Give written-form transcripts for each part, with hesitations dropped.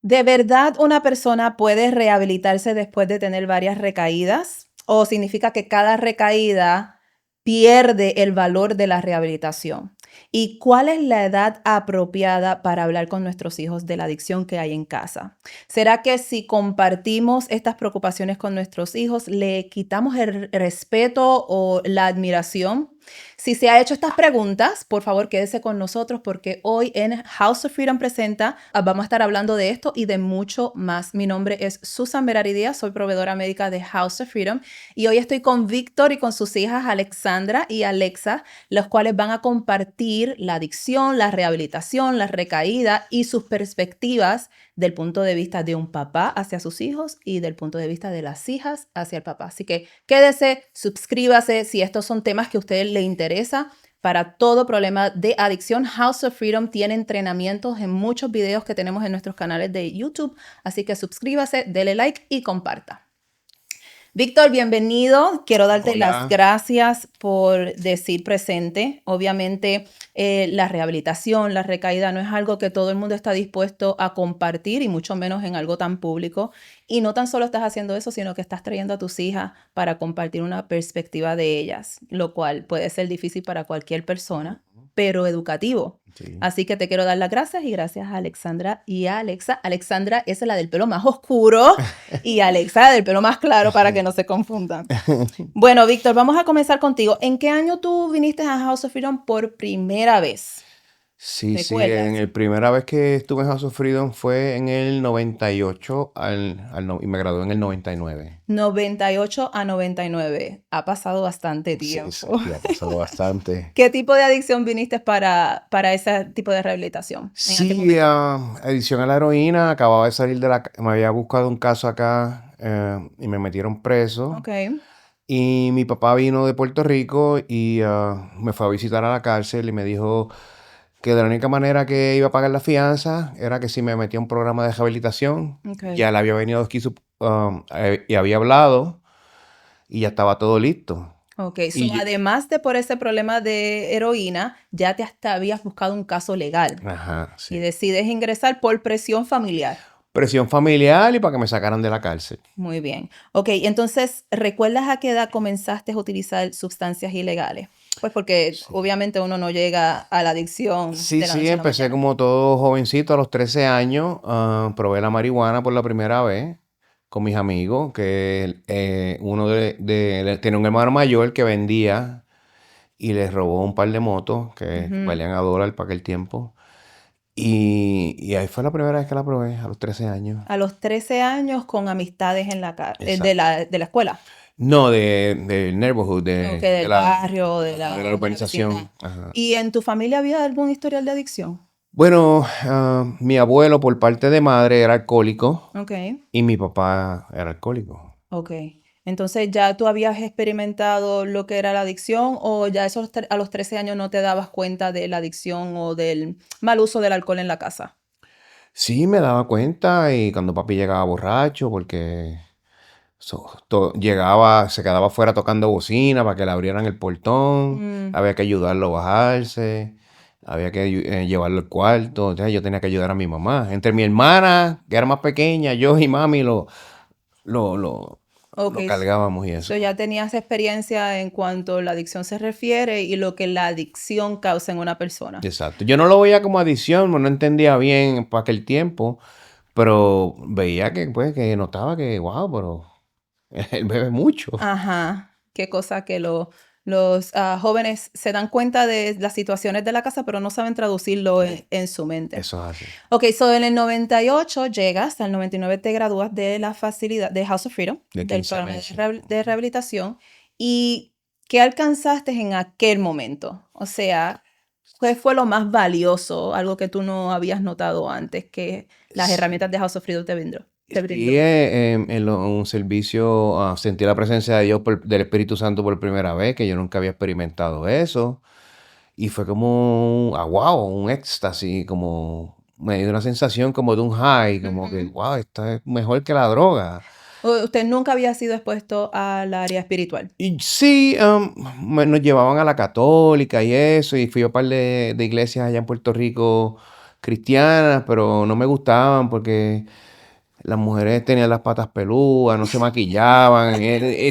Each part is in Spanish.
¿De verdad una persona puede rehabilitarse después de tener varias recaídas? ¿O significa que cada recaída pierde el valor de la rehabilitación? ¿Y cuál es la edad apropiada para hablar con nuestros hijos de la adicción que hay en casa? ¿Será que si compartimos estas preocupaciones con nuestros hijos, le quitamos el respeto o la admiración? Si se ha hecho estas preguntas, por favor quédese con nosotros porque hoy en House of Freedom Presenta vamos a estar hablando de esto y de mucho más. Mi nombre es Susan Berari Díaz, soy proveedora médica de House of Freedom y hoy estoy con Víctor y con sus hijas Alexandra y Alexa, los cuales van a compartir la adicción, la rehabilitación, la recaída y sus perspectivas del punto de vista de un papá hacia sus hijos y del punto de vista de las hijas hacia el papá. Así que quédese, suscríbase si estos son temas que a usted le interesa. Para todo problema de adicción, House of Freedom tiene entrenamientos en muchos videos que tenemos en nuestros canales de YouTube. Así que suscríbase, dele like y comparta. Víctor, bienvenido. Quiero darte las gracias por decir presente. Obviamente, la rehabilitación, la recaída no es algo que todo el mundo está dispuesto a compartir y mucho menos en algo tan público. Y no tan solo estás haciendo eso, sino que estás trayendo a tus hijas para compartir una perspectiva de ellas, lo cual puede ser difícil para cualquier persona, pero educativo. Sí. Así que te quiero dar las gracias y gracias a Alexandra y a Alexa. Alexandra es la del pelo más oscuro y Alexa del pelo más claro para que no se confundan. Bueno, Víctor, vamos a comenzar contigo. ¿En qué año tú viniste a House of Freedom por primera vez? Sí, en el primera vez que estuve en House of Freedom fue en el 98 y me gradué en el 99. 98 a 99. Ha pasado bastante tiempo. Sí, ha pasado bastante. ¿Qué tipo de adicción viniste para ese tipo de rehabilitación? Sí, adicción a la heroína. Acababa de salir me había buscado un caso acá y me metieron preso. Ok. Y mi papá vino de Puerto Rico y me fue a visitar a la cárcel y me dijo que de la única manera que iba a pagar la fianza era que si me metía a un programa de rehabilitación. Okay. Ya le había venido aquí y había hablado y ya estaba todo listo. Ok, además de por ese problema de heroína, ya te hasta habías buscado un caso legal. Ajá, sí. Y decides ingresar por presión familiar. Presión familiar y para que me sacaran de la cárcel. Muy bien. Ok, entonces, ¿recuerdas a qué edad comenzaste a utilizar sustancias ilegales? Pues porque obviamente uno no llega a la adicción. Sí, empecé como todo jovencito a los 13 años. Probé la marihuana por la primera vez con mis amigos, que uno tenía un hermano mayor que vendía y les robó un par de motos que valían a $1 para aquel tiempo. Y ahí fue la primera vez que la probé, a los 13 años. A los 13 años con amistades en de la escuela. No, del neighborhood, del barrio, de la urbanización. ¿Y en tu familia había algún historial de adicción? Bueno, mi abuelo por parte de madre era alcohólico. Ok. Y mi papá era alcohólico. Ok. Entonces, ¿ya tú habías experimentado lo que era la adicción o ya a los 13 años no te dabas cuenta de la adicción o del mal uso del alcohol en la casa? Sí, me daba cuenta y cuando papi llegaba borracho, porque llegaba, se quedaba afuera tocando bocina para que le abrieran el portón, había que ayudarlo a bajarse, había que llevarlo al cuarto, o sea, yo tenía que ayudar a mi mamá. Entre mi hermana, que era más pequeña, yo y mami lo cargábamos y eso. Ya tenías experiencia en cuanto a la adicción se refiere y lo que la adicción causa en una persona. Exacto. Yo no lo veía como adicción, no entendía bien para aquel tiempo, pero veía que notaba que, wow, pero él bebe mucho. Ajá. Qué cosa que los jóvenes se dan cuenta de las situaciones de la casa, pero no saben traducirlo en su mente. Eso es así. Ok, en el 98 llegas, al 99 te gradúas de la facilidad de House of Freedom, del programa de rehabilitación. ¿Y qué alcanzaste en aquel momento? O sea, ¿qué fue lo más valioso? Algo que tú no habías notado antes, que las herramientas de House of Freedom te brindó. Y en un servicio sentí la presencia de Dios, del Espíritu Santo por primera vez, que yo nunca había experimentado eso. Y fue como, wow, un éxtasis, como me dio una sensación como de un high, como que, wow, esto es mejor que la droga. ¿Usted nunca había sido expuesto al área espiritual? Y sí, nos llevaban a la católica y eso, y fui a un par de iglesias allá en Puerto Rico cristianas, pero no me gustaban porque las mujeres tenían las patas peludas, no se maquillaban,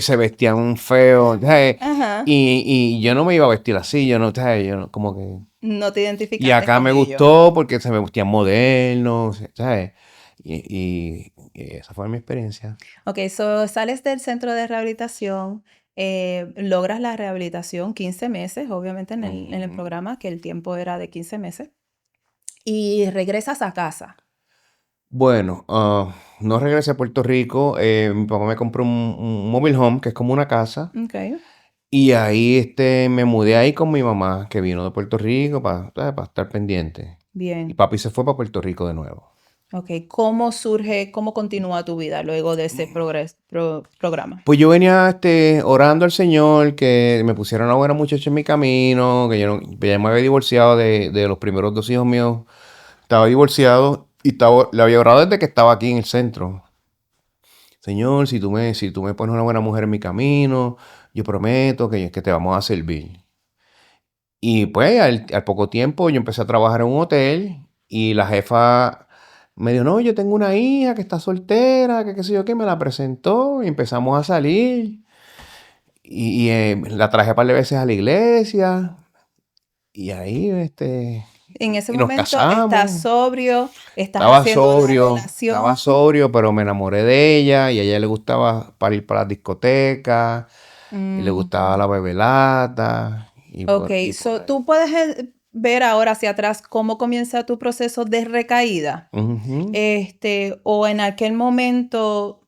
se vestían feo, ¿sabes? Ajá. Y yo no me iba a vestir así, yo no, ¿sabes? Yo no, como que... No te Y identificaste acá con me ellos. gustó porque se me vestían modernos, ¿sabes? Y esa fue mi experiencia. Ok, so sales del centro de rehabilitación, logras la rehabilitación 15 meses, obviamente en el Ujú. programa, que el tiempo era de 15 meses, y regresas a casa. Bueno, no regresé a Puerto Rico. Mi papá me compró un mobile home, que es como una casa. Ok, Y ahí me mudé ahí con mi mamá, que vino de Puerto Rico para estar pendiente. Y bien. papi se fue para Puerto Rico de nuevo. Ok, ¿cómo surge, cómo continúa tu vida luego de ese programa? Pues yo venía orando al Señor que me pusiera una buena muchacha en mi camino, que yo no, ya me había divorciado de los primeros dos hijos míos. Estaba divorciado y le había orado desde que estaba aquí en el centro. Señor, si tú me pones una buena mujer en mi camino, yo prometo que te vamos a servir. Y pues al poco tiempo yo empecé a trabajar en un hotel y la jefa me dijo, no, yo tengo una hija que está soltera, que qué sé yo qué, me la presentó y empezamos a salir. Y la traje par de veces a la iglesia y ahí, En ese y nos momento estás casamos. sobrio, estás haciendo la Estaba relación. sobrio, pero me enamoré de ella y a ella le gustaba para ir para las discotecas y le gustaba Ujú. la bebelata Ok, y por so ahí. tú puedes ver ahora hacia atrás cómo comienza tu proceso de recaída. Ujú. O en aquel momento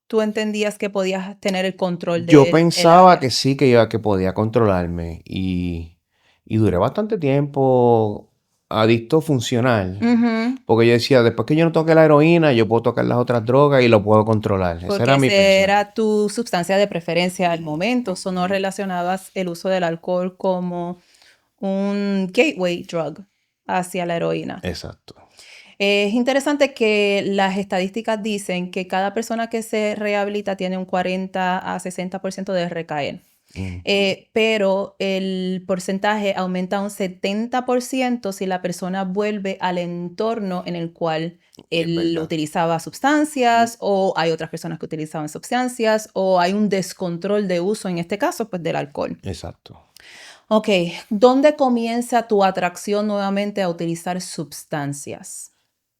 tú entendías que podías tener el control Yo del el pensaba área. que sí, que podía controlarme y duré bastante tiempo adicto funcional. Ujú, Porque yo decía, después que yo no toque la heroína, yo puedo tocar las otras drogas y lo puedo controlar. Ese porque era mi esa pensamiento. era tu sustancia de preferencia al momento. So no relacionabas el uso del alcohol como un gateway drug hacia la heroína. Exacto. Es interesante que las estadísticas dicen que cada persona que se rehabilita tiene un 40 a 60% de recaer. Ujú. Pero el porcentaje aumenta a un 70% si la persona vuelve al entorno en el cual Es él verdad. utilizaba sustancias o hay otras personas que utilizaban sustancias o hay un descontrol de uso, en este caso, pues del alcohol. Exacto. Ok, ¿dónde comienza tu atracción nuevamente a utilizar sustancias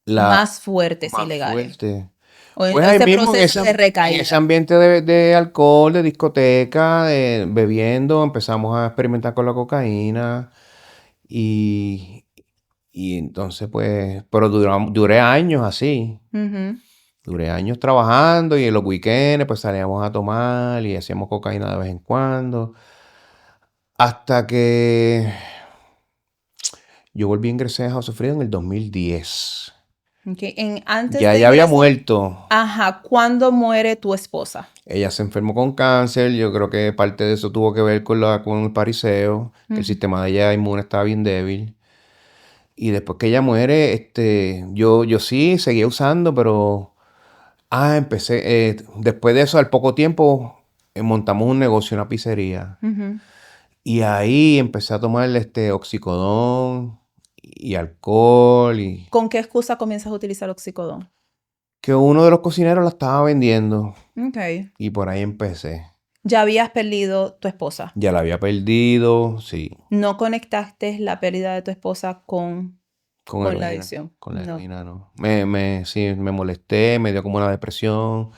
La más fuertes y más legales? fuerte. O Pues ahí ese mismo proceso de en ese recaída. ambiente de alcohol, de discoteca, bebiendo, empezamos a experimentar con la cocaína y, y entonces pues, pero duré años así. Ujú. Duré años trabajando y en los weekends pues salíamos a tomar y hacíamos cocaína de vez en cuando. Hasta que yo volví a ingresar a House of Freedom en el 2010. Ok, antes Ya de ella había ingresar, muerto. ajá, ¿cuándo muere tu esposa? Ella se enfermó con cáncer. Yo creo que parte de eso tuvo que ver con el pariseo, que el Ujú. sistema de ella inmune estaba bien débil. Y después que ella muere, yo sí seguía usando, pero después de eso, al poco tiempo, montamos un negocio, una pizzería. Ujú. Y ahí empecé a tomar oxicodón y alcohol y ¿Con qué excusa comienzas a utilizar oxicodón? que uno de los cocineros la estaba vendiendo Ok. y por ahí empecé. Ya habías perdido tu esposa. Ya la había perdido, sí, No conectaste la pérdida de tu esposa con con la heroína. adicción. Con la No. heroína no. Sí, me molesté, me dio como una depresión.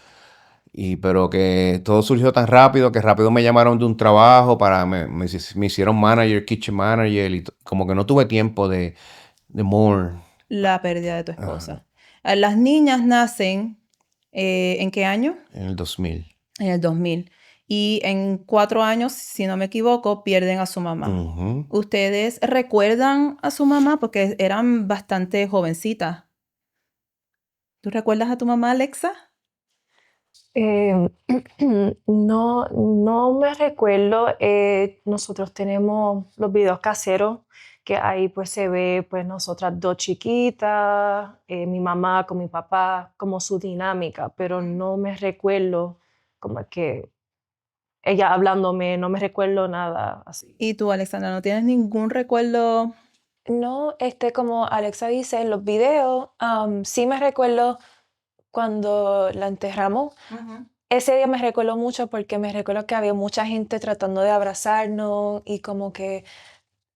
Pero que todo surgió tan rápido que rápido me llamaron de un trabajo me hicieron manager, kitchen manager y como que no tuve tiempo de more. La pérdida de tu Ajá, esposa. Las niñas nacen, ¿en qué año? en el 2000. En el 2000. Y en 4 años, si no me equivoco, pierden a su mamá. Ujú. ¿Ustedes recuerdan a su mamá? Porque eran bastante jovencitas. ¿Tú recuerdas a tu mamá, Alexa? Em, no, no me recuerdo. Nosotros tenemos los videos caseros que ahí pues se ve pues nosotras dos chiquitas, mi mamá con mi papá, como su dinámica, pero no me recuerdo como que ella hablándome, no me recuerdo nada así. Y tú, Alexandra, ¿no tienes ningún recuerdo? No, como Alexa dice, en los videos, sí me recuerdo cuando la enterramos. Ujú. Ese día me recuerdo mucho porque me recuerdo que había mucha gente tratando de abrazarnos y como que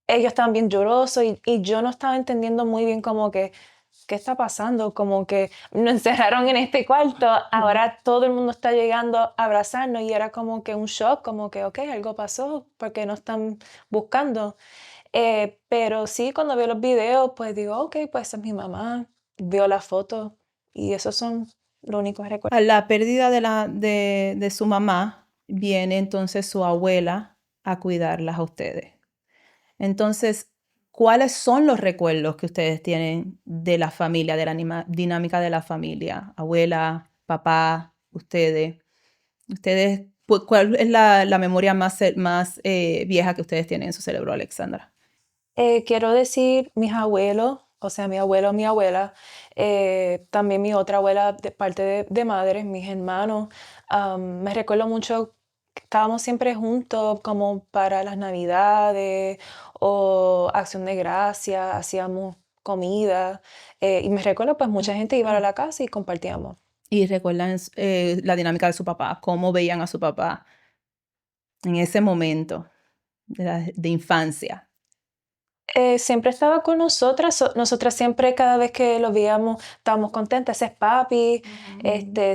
ellos estaban bien llorosos y yo no estaba entendiendo muy bien como que, ¿qué está pasando? Como que nos encerraron en este cuarto, ahora todo el mundo está llegando a abrazarnos y era como que un shock, como que, ok, algo pasó porque no están buscando. Pero sí, cuando veo los videos, pues digo, ok, pues esa es mi mamá, veo las fotos y esos son los únicos recuerdos. A la pérdida de su mamá, viene entonces su abuela a cuidarlas a ustedes. Entonces, ¿cuáles son los recuerdos que ustedes tienen de la familia, de la dinámica de la familia? Abuela, papá, ustedes. ¿Cuál es la memoria más vieja que ustedes tienen en su cerebro, Alexandra? Quiero decir mis abuelos, o sea, mi abuelo, mi abuela, también mi otra abuela de parte de madre, mis hermanos. Me recuerdo mucho que estábamos siempre juntos como para las navidades o acción de gracias, hacíamos comida. Y me recuerdo pues mucha gente iba a la casa y compartíamos. Y recuerdan la dinámica de su papá, cómo veían a su papá en ese momento de infancia. Siempre estaba con nosotras, nosotras siempre cada vez que lo veíamos estábamos contentas, ese es papi,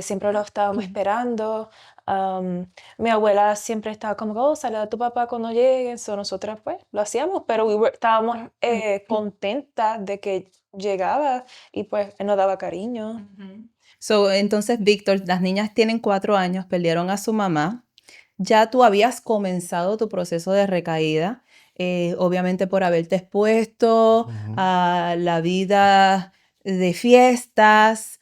siempre lo estábamos esperando. Mi abuela siempre estaba como, oh, saluda a tu papá cuando llegue, nosotras pues lo hacíamos, pero estábamos contentas de que llegaba y pues él nos daba cariño. Entonces, Víctor, las niñas tienen 4 años, perdieron a su mamá. Ya tú habías comenzado tu proceso de recaída, obviamente por haberte expuesto Ujú. a la vida de fiestas,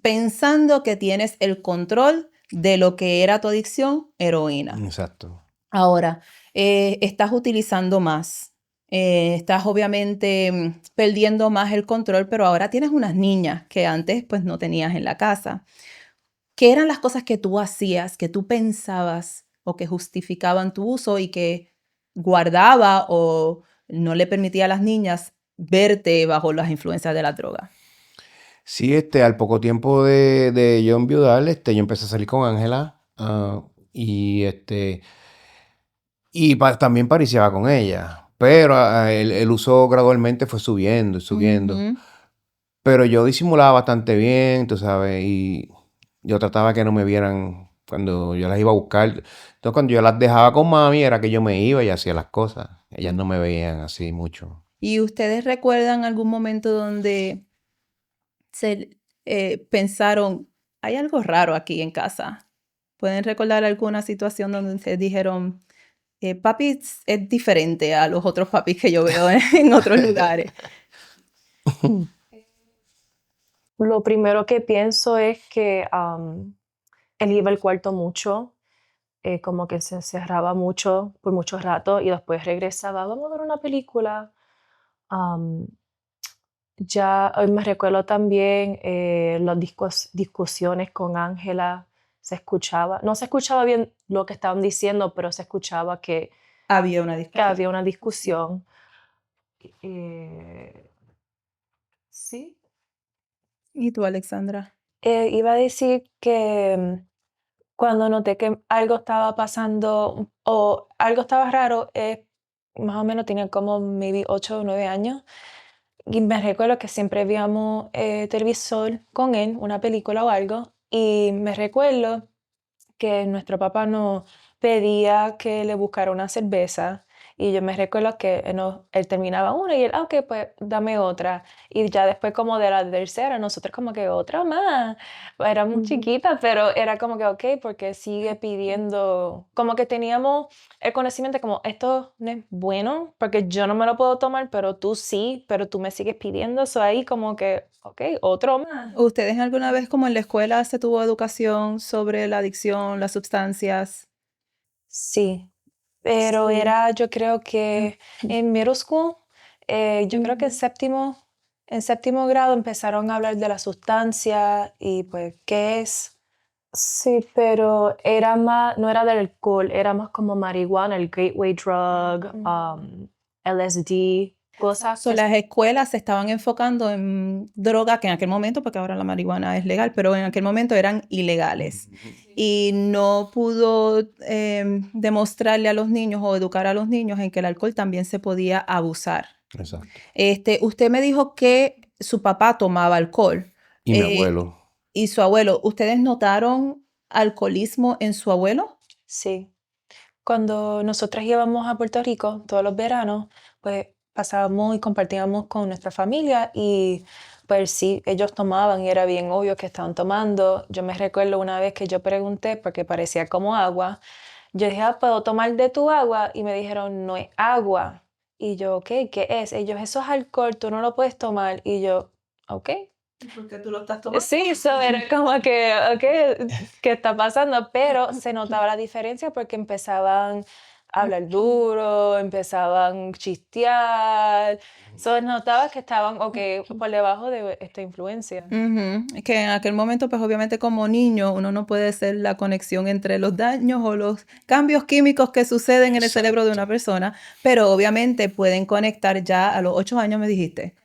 pensando que tienes el control de lo que era tu adicción, heroína. Exacto. Ahora, estás utilizando más, estás obviamente perdiendo más el control, pero ahora tienes unas niñas que antes pues no tenías en la casa. ¿Qué eran las cosas que tú hacías, que tú pensabas o que justificaban tu uso y que guardaba o no le permitía a las niñas verte bajo las influencias de la droga? Sí, al poco tiempo de yo enviudar, yo empecé a salir con Ángela, y también pariciaba con ella, pero el uso gradualmente fue subiendo y subiendo. Ujú. Pero yo disimulaba bastante bien, tú sabes, y yo trataba que no me vieran cuando yo las iba a buscar. Entonces, cuando yo las dejaba con mami, era que yo me iba y hacía las cosas. Ellas no me veían así mucho. ¿Y ustedes recuerdan algún momento donde pensaron, hay algo raro aquí en casa? ¿Pueden recordar alguna situación donde ustedes dijeron, papi es diferente a los otros papis que yo veo en otros lugares? Lo primero que pienso es que él iba al cuarto mucho, como que se encerraba mucho por mucho rato y después regresaba, vamos a ver una película. Am, ya hoy me recuerdo también las discusiones con Ángela, no se escuchaba bien lo que estaban diciendo, pero se escuchaba Había una que discusión. había una discusión. Eh, sí. ¿Y tú, Alexandra? Iba a decir que cuando noté que algo estaba pasando o algo estaba raro, más o menos tenía como maybe 8 o 9 años. Y me recuerdo que siempre veíamos televisor con él, una película o algo. Y me recuerdo que nuestro papá nos pedía que le buscara una cerveza. Y yo me recuerdo que él terminaba una y él, ok, pues dame otra. Y ya después como de la tercera, nosotros como que otra más. Éramos chiquitas, pero era como que, ok, porque sigue pidiendo, como que teníamos el conocimiento como, esto no es bueno, porque yo no me lo puedo tomar, pero tú sí, pero tú me sigues pidiendo. Eso ahí como que, ok, otro más. ¿Ustedes alguna vez como en la escuela se tuvo educación sobre la adicción, las sustancias? Sí, pero yo creo que en middle school, yo creo que en séptimo grado empezaron a hablar de la sustancia y pues qué es. Sí, pero era más, no era del alcohol, era más como marihuana, el gateway drug, LSD. cosas So, que las escuelas se estaban enfocando en drogas que en aquel momento, porque ahora la marihuana es legal, pero en aquel momento eran ilegales. Y no pudo demostrarle a los niños o educar a los niños en que el alcohol también se podía abusar. Exacto. Usted me dijo que su papá tomaba alcohol Y mi eh, abuelo. y su abuelo. ¿Ustedes notaron alcoholismo en su abuelo? sí. Cuando nosotras íbamos a Puerto Rico todos los veranos, pues pasábamos y compartíamos con nuestra familia y pues sí, ellos tomaban y era bien obvio que estaban tomando. Yo me recuerdo una vez que yo pregunté porque parecía como agua. Yo dije, ¿puedo tomar de tu agua? Y me dijeron, no es agua. Y yo, ok, ¿qué es? Ellos, eso es alcohol, tú no lo puedes tomar. Y yo, ok. ¿Por qué tú lo estás Sí, eso era como que, ok, ¿qué está pasando? Pero se notaba la diferencia porque empezaban a hablar duro, empezaban a chistear. Se notaba que estaban, ok, por debajo de esta influencia. Es que en aquel momento, pues obviamente como niño, uno no puede hacer la conexión entre los daños o los cambios químicos que suceden en el cerebro de una persona, pero obviamente pueden conectar ya a los 8 años, me dijiste.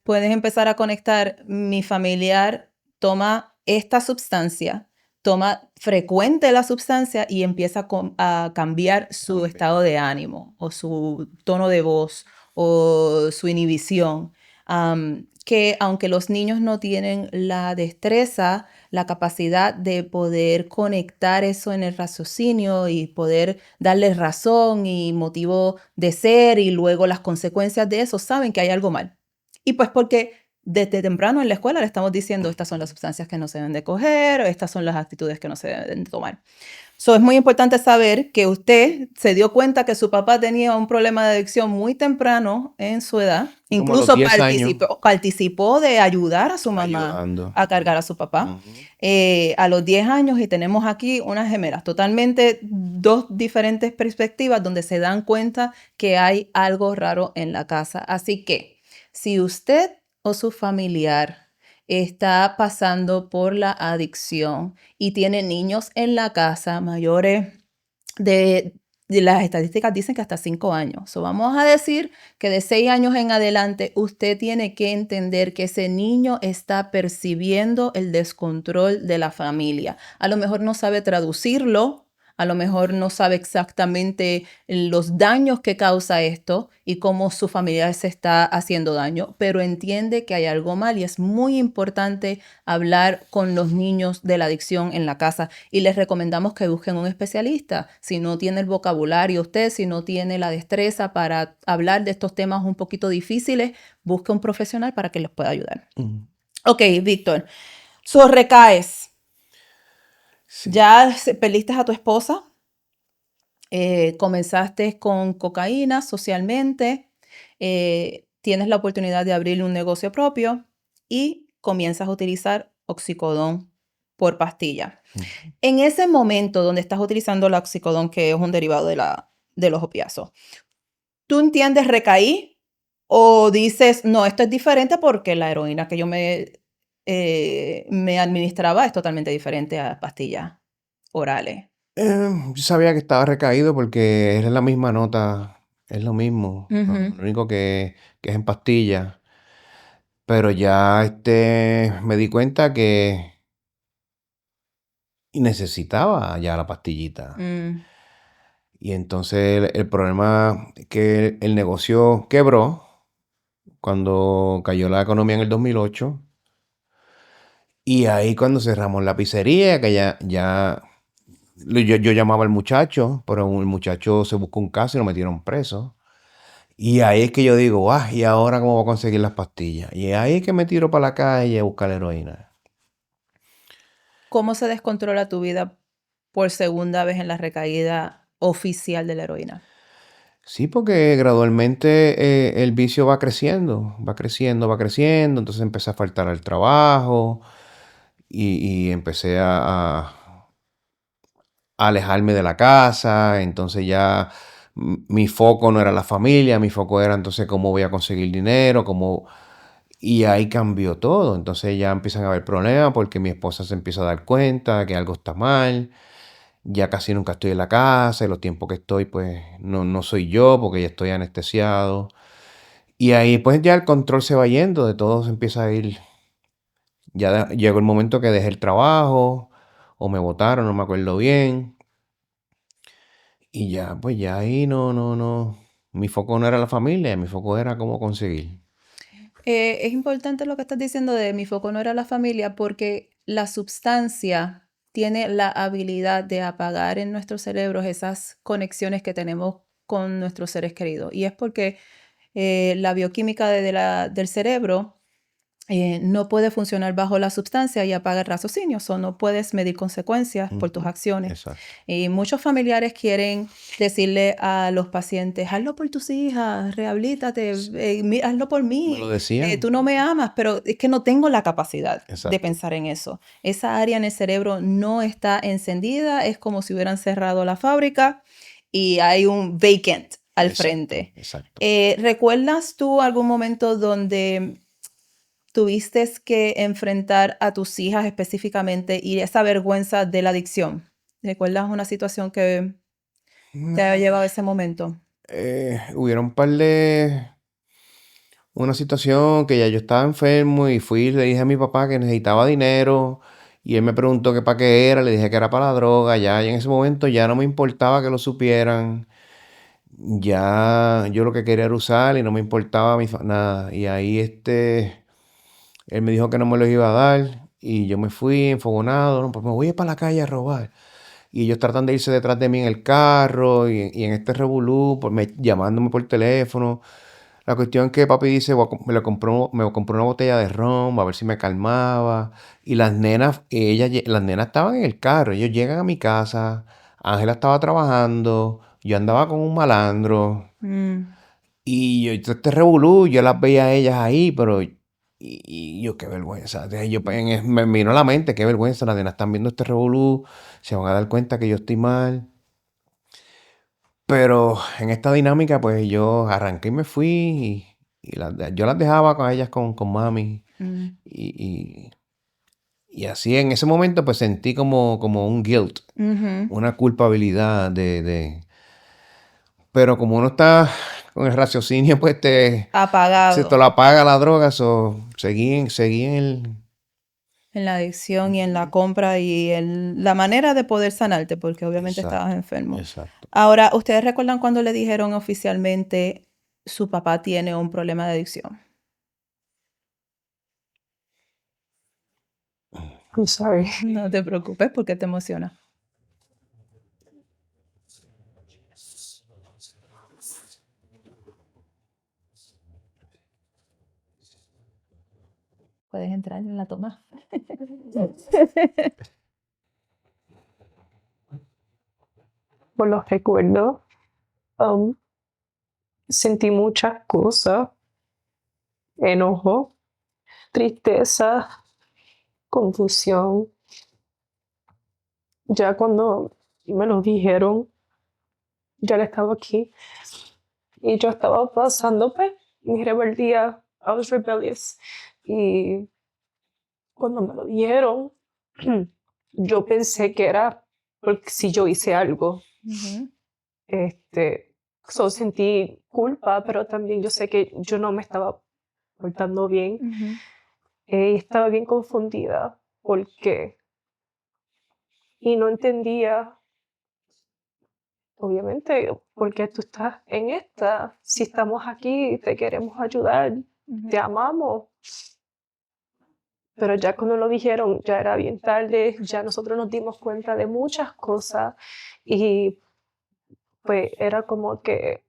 Puedes empezar a conectar, mi familiar toma esta sustancia, toma frecuente la sustancia y empieza a cambiar su estado de ánimo o su tono de voz o su inhibición. Que aunque los niños no tienen la destreza, la capacidad de poder conectar eso en el raciocinio y poder darle razón y motivo de ser y luego las consecuencias de eso, saben que hay algo mal. Y pues porque desde temprano en la escuela le estamos diciendo estas son las sustancias que no se deben de coger, o estas son las actitudes que no se deben de tomar. So, es muy importante saber que usted se dio cuenta que su papá tenía un problema de adicción muy temprano en su edad. Como a los Incluso 10 años. participó de ayudar a su mamá Ayudando. a cargar a su papá. Ujú. A los 10 años y tenemos aquí unas gemelas, totalmente dos diferentes perspectivas donde se dan cuenta que hay algo raro en la casa. Así que si usted o su familiar está pasando por la adicción y tiene niños en la casa mayores de las estadísticas dicen que hasta 5 años. So, vamos a decir que de 6 años en adelante usted tiene que entender que ese niño está percibiendo el descontrol de la familia. A lo mejor no sabe traducirlo, a lo mejor no sabe exactamente los daños que causa esto y cómo su familia se está haciendo daño, pero entiende que hay algo mal y es muy importante hablar con los niños de la adicción en la casa y les recomendamos que busquen un especialista. Si no tiene el vocabulario usted, si no tiene la destreza para hablar de estos temas un poquito difíciles, busque un profesional para que les pueda ayudar. Ujú. Ok, Víctor. So, recaes. Sí. Ya perdiste a tu esposa, comenzaste con cocaína socialmente, tienes la oportunidad de abrir un negocio propio y comienzas a utilizar oxicodón por pastilla. Ujú. En ese momento donde estás utilizando el oxicodón, que es un derivado de los opiáceos, ¿tú entiendes recaí o dices, no, esto es diferente porque la heroína que yo me administraba es totalmente diferente a pastillas orales? Yo sabía que estaba recaído porque es la misma nota, es lo mismo. Ujú. Lo único que es en pastillas. Pero ya me di cuenta que necesitaba ya la pastillita. Mm. Y entonces el problema es que el negocio quebró cuando cayó la economía en el 2008. Y ahí cuando cerramos la pizzería, que yo llamaba al muchacho, pero el muchacho se buscó un caso y lo metieron preso. Y ahí es que yo digo, ¿y ahora cómo voy a conseguir las pastillas? Y ahí es que me tiro para la calle a buscar la heroína. ¿Cómo se descontrola tu vida por segunda vez en la recaída oficial de la heroína? Sí, porque gradualmente el vicio va creciendo, va creciendo, va creciendo. Entonces empecé a faltar al trabajo y empecé a alejarme de la casa. Entonces ya mi foco no era la familia, mi foco era entonces cómo voy a conseguir dinero, Y ahí cambió todo. Entonces ya empiezan a haber problemas porque mi esposa se empieza a dar cuenta que algo está mal. Ya casi nunca estoy en la casa y los tiempos que estoy, pues no soy yo porque ya estoy anestesiado. Y ahí pues ya el control se va yendo, de todo se empieza a ir. Ya llegó el momento que dejé el trabajo o me botaron, no me acuerdo bien. Y ya, pues ya ahí no. Mi foco no era la familia, mi foco era cómo conseguir. Es importante lo que estás diciendo de mi foco no era la familia, porque la sustancia tiene la habilidad de apagar en nuestros cerebros esas conexiones que tenemos con nuestros seres queridos. Y es porque la bioquímica del cerebro no puede funcionar bajo la sustancia y apaga el raciocinio, o no puedes medir consecuencias por tus acciones. Exacto. Y muchos familiares quieren decirle a los pacientes, hazlo por tus hijas, rehabilítate, hazlo por Me lo mí, decían. tú no me amas, pero es que no tengo la capacidad de Exacto. pensar en eso. Esa área en el cerebro no está encendida, es como si hubieran cerrado la fábrica y hay un vacant al Exacto, frente. exacto. ¿Recuerdas tú algún momento donde tuviste que enfrentar a tus hijas específicamente y esa vergüenza de la adicción? ¿Recuerdas una situación que te haya llevado a ese momento? Hubieron un par de... Una situación que ya yo estaba enfermo y fui y le dije a mi papá que necesitaba dinero y él me preguntó que para qué era, le dije que era para la droga, ya y en ese momento ya no me importaba que lo supieran, ya yo lo que quería era usar y no me importaba nada. Y ahí él me dijo que no me los iba a dar y yo me fui enfogonado, no, pues me voy a ir para la calle a robar. Y ellos tratan de irse detrás de mí en el carro y en este revolú, llamándome por teléfono. La cuestión es que papi dice, me compró una botella de ron, a ver si me calmaba. Y las nenas, las nenas estaban en el carro, ellos llegan a mi casa, Ángela estaba trabajando, yo andaba con un malandro. Mm, Y yo, este revolú, yo las veía a ellas ahí, pero y yo, qué vergüenza. Entonces, me vino a la mente, qué vergüenza, las nenas están viendo este revolú, se van a dar cuenta que yo estoy mal. Pero en esta dinámica, pues yo arranqué y me fui y yo las dejaba con ellas con mami. mm, Y, y así en ese momento, pues sentí como un guilt, ujú. una culpabilidad Pero como uno está con el raciocinio, pues se te Apagado lo apaga la droga, seguí en la adicción y en la compra y en la manera de poder sanarte, porque obviamente estabas Exacto, enfermo. exacto. Ahora, ¿ustedes recuerdan cuando le dijeron oficialmente su papá tiene un problema de adicción? I'm sorry. No te preocupes porque te emociona. Puedes entrar en la toma. Por los recuerdos, um, sentí muchas cosas, enojo, tristeza, confusión. Ya cuando me lo dijeron, ya le estaba aquí y yo estaba pasando pues mi rebeldía. I was rebellious. Y cuando me lo dijeron, yo pensé que era porque si yo hice algo. Ujú, Sentí culpa, pero también yo sé que yo no me estaba portando bien. ujú, Estaba bien confundida porque y no entendía, obviamente, por qué tú estás en esta. Si estamos aquí, te queremos ayudar, ujú. te amamos. Pero ya cuando lo dijeron, ya era bien tarde, ya nosotros nos dimos cuenta de muchas cosas y pues era como que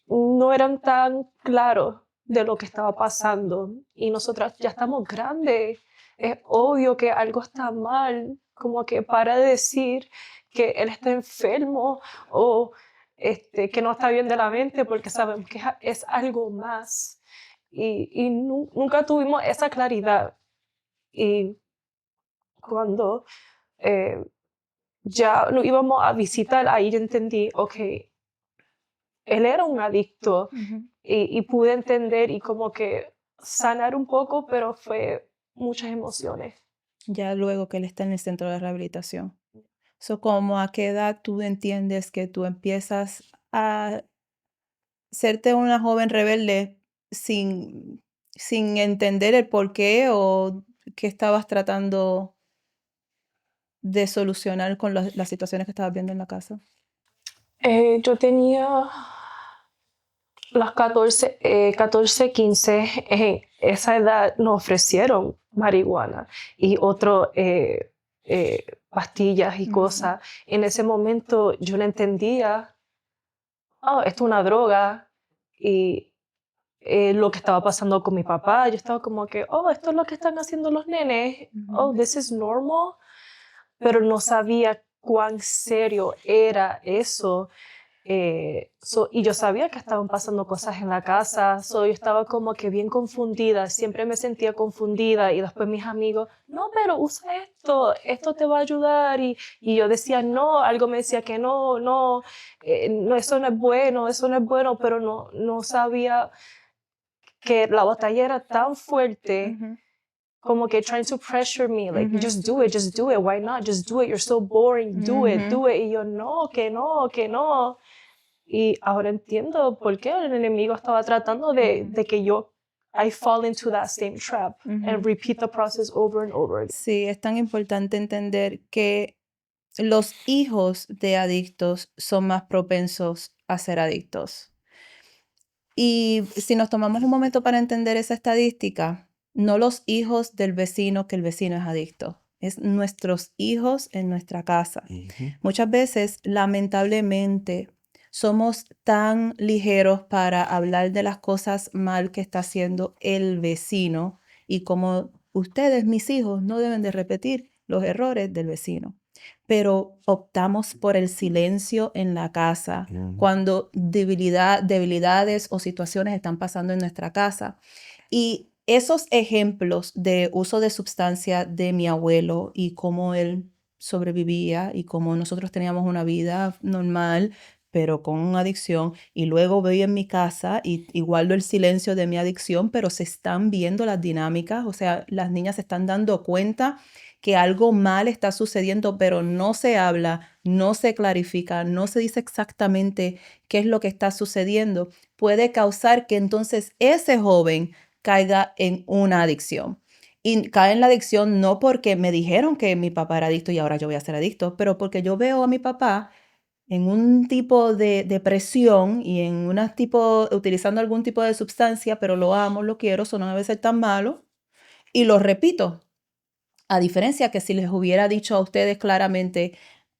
no eran tan claros de lo que estaba pasando y nosotras ya estamos grandes. Es obvio que algo está mal, como que para de decir que él está enfermo o que no está bien de la mente porque sabemos que es algo más. Y nunca tuvimos esa claridad. Y cuando eh, ya lo íbamos a visitar, ahí yo entendí, ok, él era un adicto Ujú. y pude entender y como que sanar un poco, pero fue muchas emociones. Ya luego que él está en el centro de rehabilitación. ¿Cómo a qué edad tú entiendes que tú empiezas a serte una joven rebelde sin, sin entender el por qué o qué estabas tratando de solucionar con las situaciones que estabas viendo en la casa. Yo tenía las 14, 15, esa edad nos ofrecieron marihuana y pastillas y Ujú. cosas. En ese momento yo no entendía, oh, esto es una droga y lo que estaba pasando con mi papá. Yo estaba como que, oh, esto es lo que están haciendo los nenes. Oh, Ujú. this is normal. Pero no sabía cuán serio era eso. Y yo sabía que estaban pasando cosas en la casa, yo estaba como que bien confundida, siempre me sentía confundida y después mis amigos, no, pero usa esto te va a ayudar y yo decía no, algo me decía que no, no, no, eso no es bueno, pero no sabía que la batalla era tan fuerte Ujú. como que trying to pressure me, like, Ujú. just do it, why not, just do it, you're so boring, Ujú. do it, y yo, no, que no, que no. Y ahora entiendo por qué el enemigo estaba tratando de que I fall into that same trap and Ujú. repeat the process over and over again. Sí, es tan importante entender que los hijos de adictos son más propensos a ser adictos. Y si nos tomamos un momento para entender esa estadística, no los hijos del vecino que el vecino es adicto, es nuestros hijos en nuestra casa. Ujú. Muchas veces, lamentablemente, somos tan ligeros para hablar de las cosas mal que está haciendo el vecino y como ustedes, mis hijos, no deben de repetir los errores del vecino. Pero optamos por el silencio en la casa Ujú. cuando debilidades o situaciones están pasando en nuestra casa. Y esos ejemplos de uso de sustancia de mi abuelo y cómo él sobrevivía y cómo nosotros teníamos una vida normal, pero con una adicción, y luego voy en mi casa y guardo el silencio de mi adicción, pero se están viendo las dinámicas, o sea, las niñas se están dando cuenta que algo mal está sucediendo, pero no se habla, no se clarifica, no se dice exactamente qué es lo que está sucediendo, puede causar que entonces ese joven caiga en una adicción. Y cae en la adicción no porque me dijeron que mi papá era adicto y ahora yo voy a ser adicto, pero porque yo veo a mi papá en un tipo de depresión y en un tipo, utilizando algún tipo de sustancia, pero lo amo, lo quiero, eso no debe ser tan malo. Y lo repito, a diferencia que si les hubiera dicho a ustedes claramente,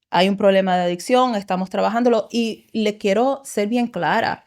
hay un problema de adicción, estamos trabajándolo y le quiero ser bien clara.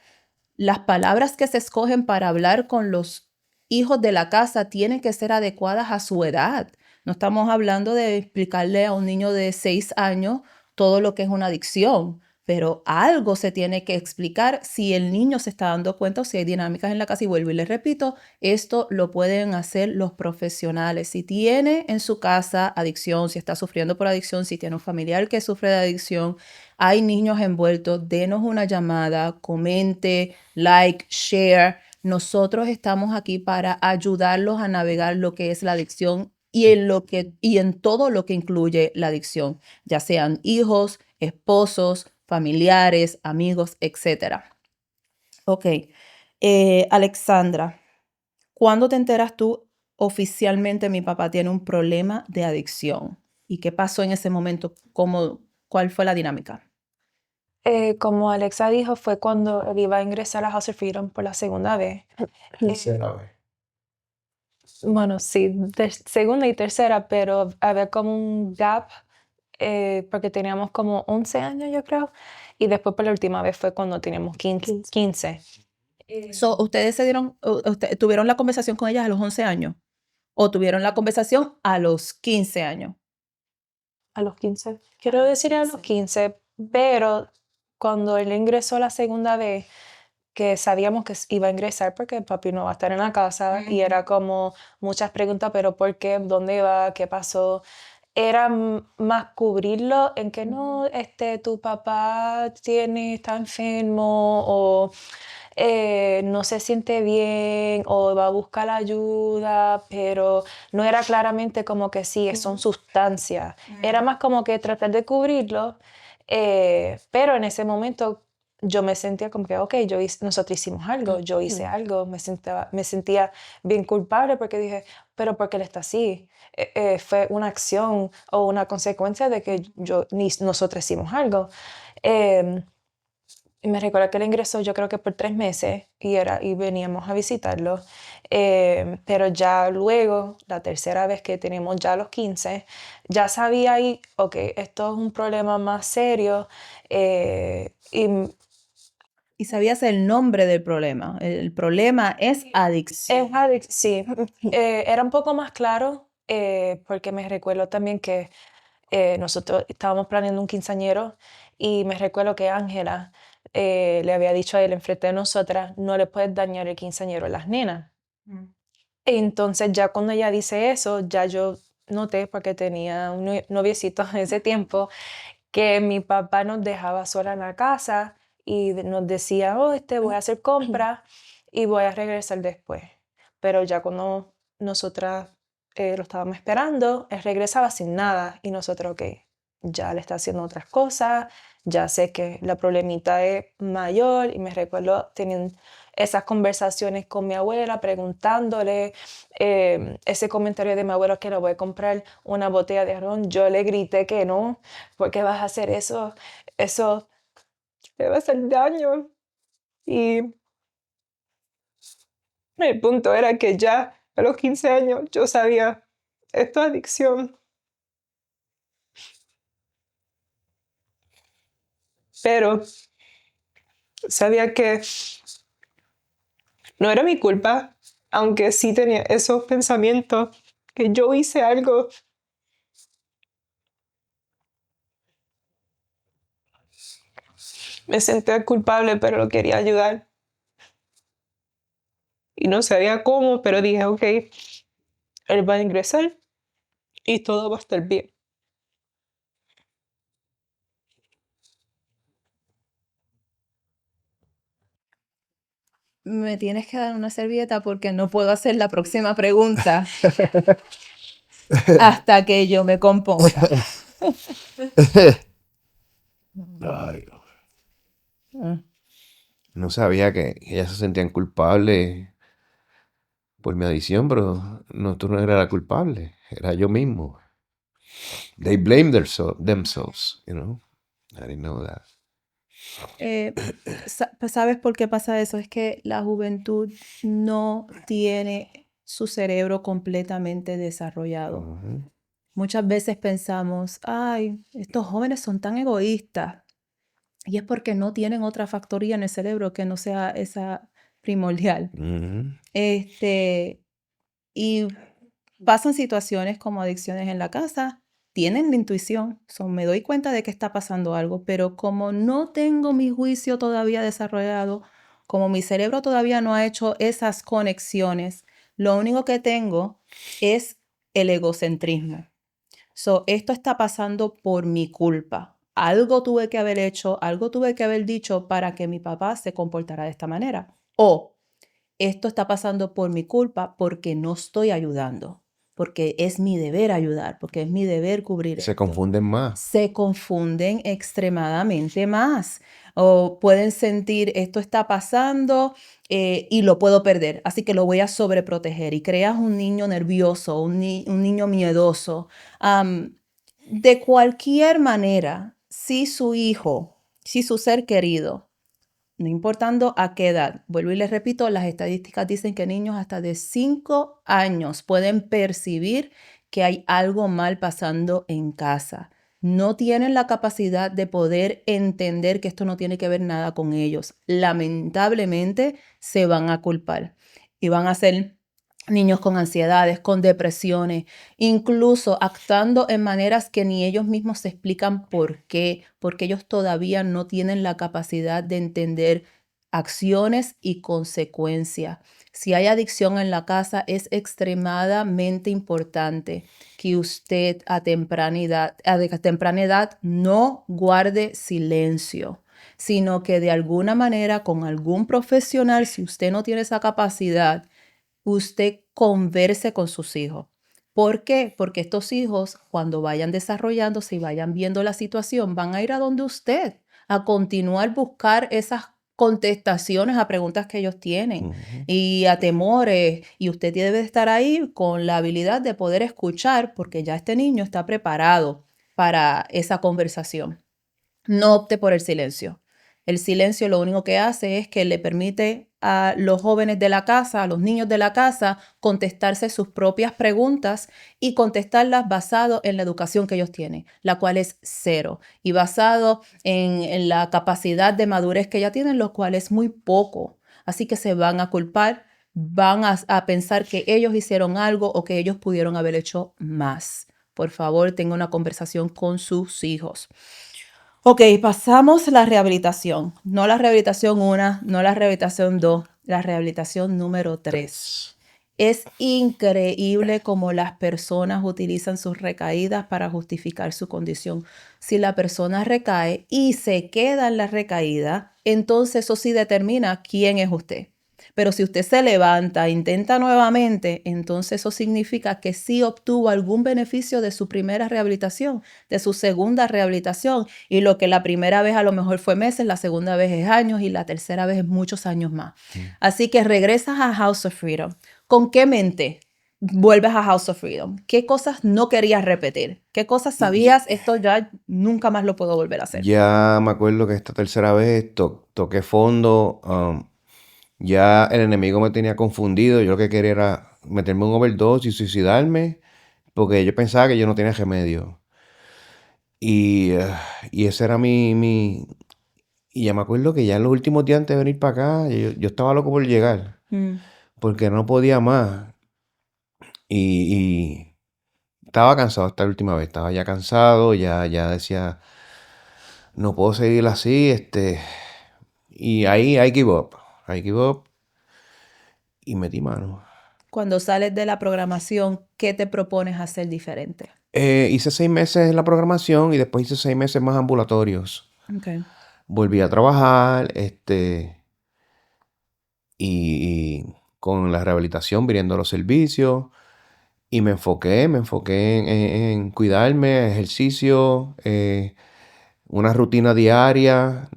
Las palabras que se escogen para hablar con los hijos de la casa tienen que ser adecuadas a su edad. No estamos hablando de explicarle a un niño de 6 años todo lo que es una adicción, pero algo se tiene que explicar si el niño se está dando cuenta o si hay dinámicas en la casa. Y vuelvo y les repito, esto lo pueden hacer los profesionales. Si tiene en su casa adicción, si está sufriendo por adicción, si tiene un familiar que sufre de adicción, hay niños envueltos, denos una llamada, comente, like, share. Nosotros estamos aquí para ayudarlos a navegar lo que es la adicción y en todo lo que incluye la adicción, ya sean hijos, esposos, familiares, amigos, etcétera. Ok, Alexandra, ¿cuándo te enteras tú oficialmente mi papá tiene un problema de adicción? ¿Y qué pasó en ese momento? ¿Cuál fue la dinámica? Como Alexa dijo, fue cuando él iba a ingresar a House of Freedom por la segunda vez. Tercera vez. Bueno, sí, segunda y tercera, pero había como un gap porque teníamos como 11 años, yo creo, y después por la última vez fue cuando teníamos 15. ¿Ustedes tuvieron la conversación con ellas a los 11 años? ¿O tuvieron la conversación a los 15 años? A los 15. Quiero decir a los 15, pero cuando él ingresó la segunda vez, que sabíamos que iba a ingresar porque papi no va a estar en la casa y era como muchas preguntas, pero ¿por qué? ¿Dónde va? ¿Qué pasó? Era más cubrirlo en que no, tu papá está enfermo o no se siente bien o va a buscar ayuda, pero no era claramente como que sí, son sustancias. Era más como que tratar de cubrirlo, pero en ese momento yo me sentía como que, ok, nosotros hicimos algo, yo hice algo, me sentía bien culpable porque dije, pero ¿por qué él está así? Fue una acción o una consecuencia de que nosotros hicimos algo. Em, y me recuerdo que él ingresó yo creo que por 3 meses y veníamos a visitarlo. Pero ya luego, la tercera vez que tenemos ya los 15, ya sabía ahí, ok, esto es un problema más serio. Y sabías el nombre del problema. El problema es adicción. Sí, era un poco más claro porque me recuerdo también que nosotros estábamos planeando un quinceañero y me recuerdo que Ángela le había dicho a él enfrente de nosotras, no le puedes dañar el quinceañero a las nenas. Entonces ya cuando ella dice eso, ya yo noté, porque tenía un noviecito en ese tiempo, que mi papá nos dejaba sola en la casa y nos decía, oh, voy a hacer compras y voy a regresar después. Pero ya cuando nosotras lo estábamos esperando, él regresaba sin nada y nosotros, ok, ya le está haciendo otras cosas, ya sé que la problemita es mayor y me recuerdo teniendo esas conversaciones con mi abuela, preguntándole ese comentario de mi abuelo que le voy a comprar una botella de ron. Yo le grité que no, ¿por qué vas a hacer eso? Eso te va a hacer daño. Y el punto era que ya a los 15 años yo sabía, esto es adicción. Pero sabía que no era mi culpa, aunque sí tenía esos pensamientos, que yo hice algo. Me sentía culpable, pero lo quería ayudar. Y no sabía cómo, pero dije, ok, él va a ingresar y todo va a estar bien. Me tienes que dar una servilleta porque no puedo hacer la próxima pregunta hasta que yo me componga. Ay, no sabía que ellas se sentían culpables por mi adicción, pero no, tú no eras la culpable, era yo mismo. They blame themselves, you know. I didn't know that. ¿Sabes por qué pasa eso? Es que la juventud no tiene su cerebro completamente desarrollado. Ujú. Muchas veces pensamos, ay, estos jóvenes son tan egoístas. Y es porque no tienen otra factoría en el cerebro que no sea esa primordial. Ujú. Y pasan situaciones como adicciones en la casa, tienen la intuición, me doy cuenta de que está pasando algo, pero como no tengo mi juicio todavía desarrollado, como mi cerebro todavía no ha hecho esas conexiones, lo único que tengo es el egocentrismo. Esto está pasando por mi culpa. Algo tuve que haber hecho, algo tuve que haber dicho para que mi papá se comportara de esta manera. O esto está pasando por mi culpa porque no estoy ayudando, porque es mi deber ayudar, porque es mi deber cubrir Se esto. confunden más. Se confunden extremadamente más o pueden sentir esto está pasando y lo puedo perder, así que lo voy a sobreproteger y creas un niño nervioso, un niño miedoso. De cualquier manera, si su hijo, si su ser querido, no importando a qué edad, vuelvo y les repito, las estadísticas dicen que niños hasta de 5 años pueden percibir que hay algo mal pasando en casa. No tienen la capacidad de poder entender que esto no tiene que ver nada con ellos. Lamentablemente se van a culpar y van a ser niños con ansiedades, con depresiones, incluso actuando en maneras que ni ellos mismos se explican por qué, porque ellos todavía no tienen la capacidad de entender acciones y consecuencias. Si hay adicción en la casa, es extremadamente importante que usted a temprana edad no guarde silencio, sino que de alguna manera con algún profesional, si usted no tiene esa capacidad, usted converse con sus hijos. ¿Por qué? Porque estos hijos, cuando vayan desarrollándose y vayan viendo la situación, van a ir a donde usted, a continuar buscar esas contestaciones a preguntas que ellos tienen Ujú. y a temores. Y usted debe de estar ahí con la habilidad de poder escuchar porque ya este niño está preparado para esa conversación. No opte por el silencio. El silencio lo único que hace es que le permite a los jóvenes de la casa, a los niños de la casa, contestarse sus propias preguntas y contestarlas basado en la educación que ellos tienen, la cual es cero, y basado en la capacidad de madurez que ya tienen, lo cual es muy poco. Así que se van a culpar, van a pensar que ellos hicieron algo o que ellos pudieron haber hecho más. Por favor, tenga una conversación con sus hijos. Ok, pasamos la rehabilitación. No la rehabilitación 1, no la rehabilitación 2, la rehabilitación número 3. Es increíble cómo las personas utilizan sus recaídas para justificar su condición. Si la persona recae y se queda en la recaída, entonces eso sí determina quién es usted. Pero si usted se levanta, intenta nuevamente, entonces eso significa que sí obtuvo algún beneficio de su primera rehabilitación, de su segunda rehabilitación. Y lo que la primera vez a lo mejor fue meses, la segunda vez es años y la tercera vez es muchos años más. Así que regresas a House of Freedom. ¿Con qué mente vuelves a House of Freedom? ¿Qué cosas no querías repetir? ¿Qué cosas sabías? Esto ya nunca más lo puedo volver a hacer. Ya me acuerdo que esta tercera vez toqué fondo. Ya el enemigo me tenía confundido. Yo lo que quería era meterme un overdose y suicidarme. Porque yo pensaba que yo no tenía remedio. Y, y ese era Y ya me acuerdo que ya en los últimos días antes de venir para acá, yo estaba loco por llegar. Porque no podía más. Y estaba cansado esta última vez. Estaba ya cansado. Ya decía, no puedo seguir así. Y ahí I give up. I give up. Y metí mano. Cuando sales de la programación, ¿qué te propones hacer diferente? Hice 6 meses en la programación y después hice 6 meses más ambulatorios. Okay. Volví a trabajar, y con la rehabilitación, viniendo a los servicios. Y me enfoqué en cuidarme, ejercicio, una rutina diaria,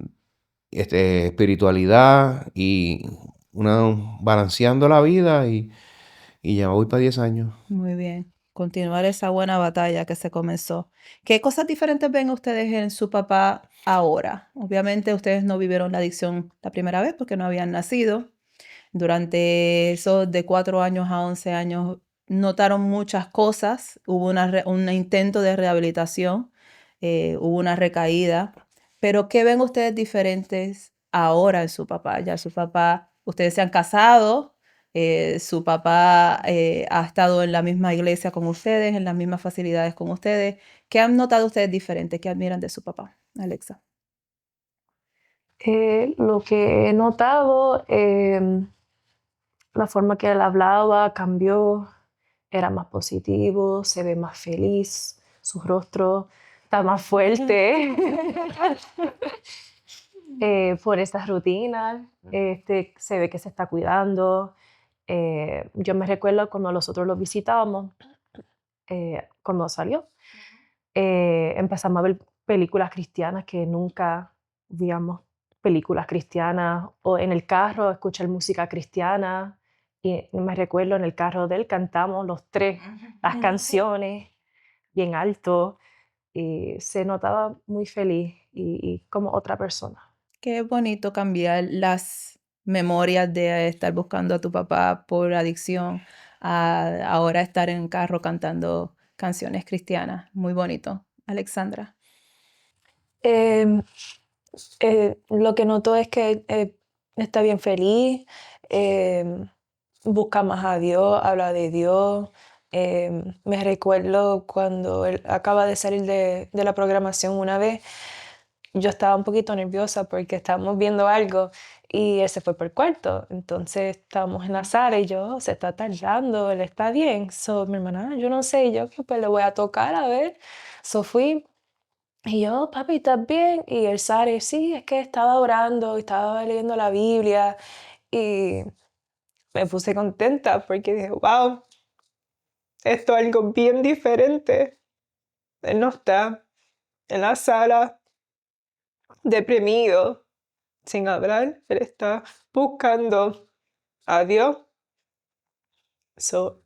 espiritualidad y balanceando la vida y ya voy para 10 años. Muy bien. Continuar esa buena batalla que se comenzó. ¿Qué cosas diferentes ven ustedes en su papá ahora? Obviamente ustedes no vivieron la adicción la primera vez porque no habían nacido. Durante esos de 4 años a 11 años notaron muchas cosas. Hubo un intento de rehabilitación, hubo una recaída. Pero ¿qué ven ustedes diferentes ahora en su papá? Ya su papá, ustedes se han casado, su papá ha estado en la misma iglesia con ustedes, en las mismas facilidades con ustedes. ¿Qué han notado ustedes diferente? ¿Qué admiran de su papá, Alexa? Lo que he notado, la forma que él hablaba cambió, era más positivo, se ve más feliz, su rostro está más fuerte. Por esas rutinas, se ve que se está cuidando. Yo me recuerdo cuando nosotros lo visitábamos, cuando salió, empezamos a ver películas cristianas que nunca veíamos películas cristianas, o en el carro escuchar música cristiana, y me recuerdo en el carro de él cantamos los tres las canciones bien alto, y se notaba muy feliz y como otra persona. Qué bonito cambiar las memorias de estar buscando a tu papá por adicción a ahora estar en el carro cantando canciones cristianas. Muy bonito. Alexandra. Em, lo que noto es que está bien feliz, em, busca más a Dios, habla de Dios. Me recuerdo cuando él acaba de salir de la programación una vez, yo estaba un poquito nerviosa porque estábamos viendo algo y él se fue por el cuarto. Entonces estábamos en la sala y yo, se está tardando, él está bien. So, mi hermana, yo no sé, y yo pues le voy a tocar a ver. So fui. Y yo, papi, ¿estás bien? Y el Sare, sí, es que estaba orando, estaba leyendo la Biblia y me puse contenta porque dije, wow, esto es algo bien diferente. Él no está en la sala deprimido, sin hablar, él está buscando a Dios.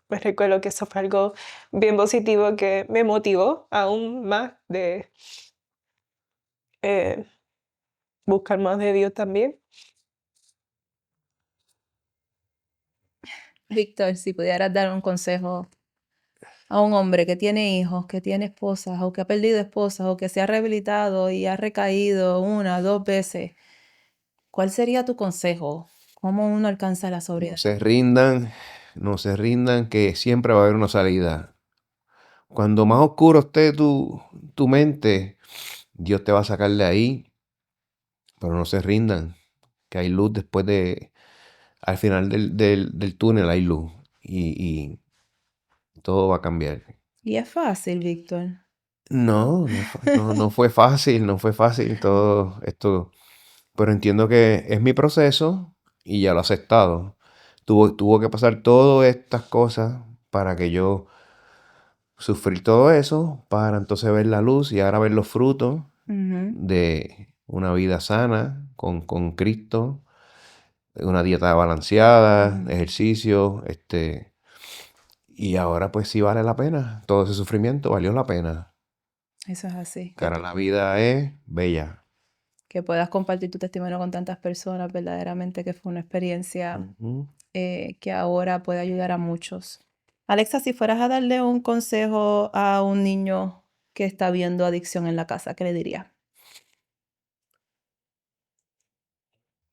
Me recuerdo que eso fue algo bien positivo que me motivó aún más de eh, buscar más de Dios también. Víctor, si pudieras dar un consejo a un hombre que tiene hijos, que tiene esposas, o que ha perdido esposas, o que se ha rehabilitado y ha recaído una, dos veces, ¿cuál sería tu consejo? ¿Cómo uno alcanza la No sobriedad? se rindan, no se rindan, que siempre va a haber una salida. Cuando más oscuro esté tu mente, Dios te va a sacar de ahí, pero no se rindan, que hay luz al final del túnel hay luz y todo va a cambiar. Y es fácil, Víctor. No, no fue fácil, no fue fácil todo esto, pero entiendo que es mi proceso y ya lo he aceptado. Tuvo que pasar todas estas cosas para que yo sufrir todo eso, para entonces ver la luz y ahora ver los frutos Ujú. de una vida sana con Cristo, una dieta balanceada, Ujú. ejercicio, y ahora pues sí vale la pena. Todo ese sufrimiento valió la pena. Eso es así. Que ahora la vida es bella. Que puedas compartir tu testimonio con tantas personas, verdaderamente que fue una experiencia Ujú. que ahora puede ayudar a muchos. Alexa, si fueras a darle un consejo a un niño que está viendo adicción en la casa, ¿qué le dirías?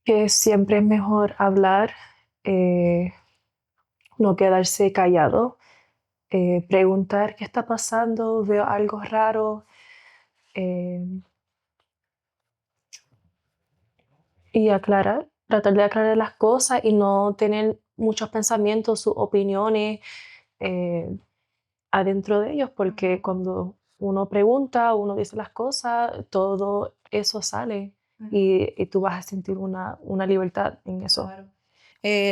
Que siempre es mejor hablar, eh, no quedarse callado, preguntar qué está pasando, veo algo raro, eh, y aclarar, tratar de aclarar las cosas y no tener muchos pensamientos, sus opiniones eh, adentro de ellos, porque cuando uno pregunta, uno dice las cosas, todo eso sale y tú vas a sentir una libertad en eso. Claro.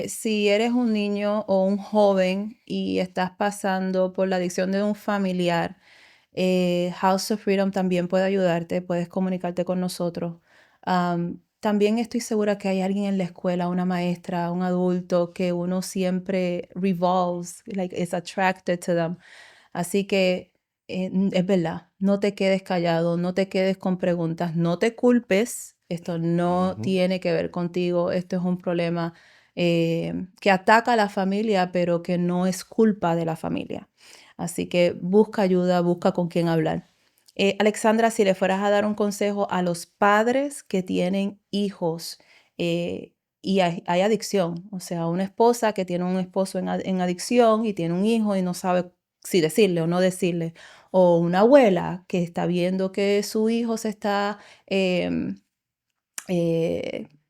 Si eres un niño o un joven y estás pasando por la adicción de un familiar, House of Freedom también puede ayudarte, puedes comunicarte con nosotros. También estoy segura que hay alguien en la escuela, una maestra, un adulto, que uno siempre revolves, like is attracted to them. Así que es verdad, no te quedes callado, no te quedes con preguntas, no te culpes. Esto no Ujú. tiene que ver contigo, esto es un problema que ataca a la familia, pero que no es culpa de la familia. Así que busca ayuda, busca con quién hablar. Alexandra, si le fueras a dar un consejo a los padres que tienen hijos y hay adicción, o sea, una esposa que tiene un esposo en adicción y tiene un hijo y no sabe si decirle o no decirle, o una abuela que está viendo que su hijo se está em,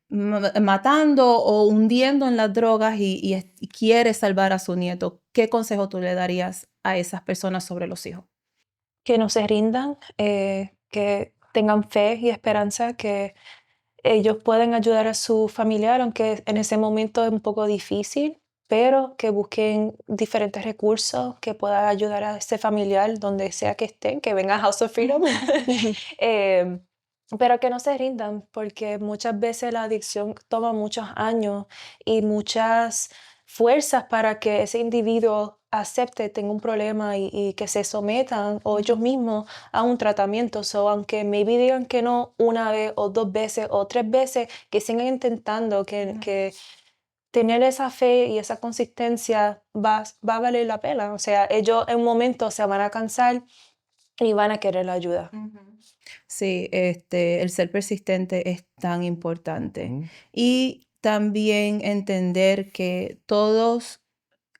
matando o hundiendo en las drogas y quiere salvar a su nieto, ¿qué consejo tú le darías a esas personas sobre los hijos? Que no se rindan, que tengan fe y esperanza, que ellos pueden ayudar a su familiar, aunque en ese momento es un poco difícil, pero que busquen diferentes recursos que puedan ayudar a ese familiar donde sea que estén, que venga a House of Freedom. Em, pero que no se rindan, porque muchas veces la adicción toma muchos años y muchas fuerzas para que ese individuo acepte, tenga un problema y que se sometan o ellos mismos a un tratamiento. So, aunque maybe digan que no una vez o dos veces o tres veces, que sigan intentando, que tener esa fe y esa consistencia va a valer la pena. O sea, ellos en un momento se van a cansar y van a querer la ayuda. Ujú. Sí, el ser persistente es tan importante. Ujú. Y también entender que todos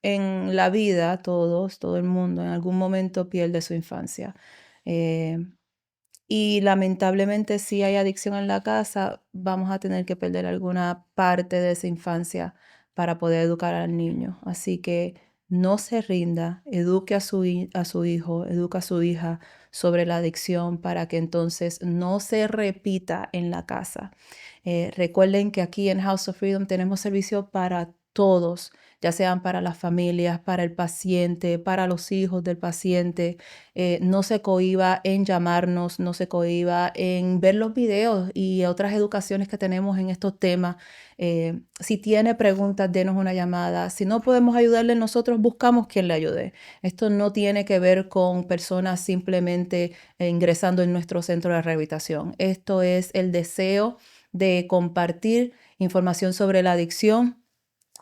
en la vida, todos, todo el mundo, en algún momento pierde su infancia. Eh, y lamentablemente, si hay adicción en la casa, vamos a tener que perder alguna parte de esa infancia para poder educar al niño. Así que no se rinda, eduque a su hijo, eduque a su hija sobre la adicción para que entonces no se repita en la casa. Recuerden que aquí en House of Freedom tenemos servicio para todos, ya sean para las familias, para el paciente, para los hijos del paciente. No se cohíba en llamarnos, no se cohíba en ver los videos y otras educaciones que tenemos en estos temas. Si tiene preguntas, denos una llamada. Si no podemos ayudarle, nosotros buscamos quien le ayude. Esto no tiene que ver con personas simplemente ingresando en nuestro centro de rehabilitación. Esto es el deseo de compartir información sobre la adicción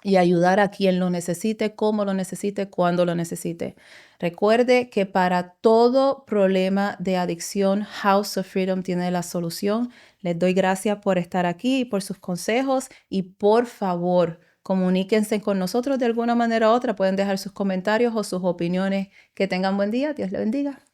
y ayudar a quien lo necesite, cómo lo necesite, cuándo lo necesite. Recuerde que para todo problema de adicción, House of Freedom tiene la solución. Les doy gracias por estar aquí y por sus consejos y por favor, comuníquense con nosotros de alguna manera u otra. Pueden dejar sus comentarios o sus opiniones. Que tengan buen día. Dios les bendiga.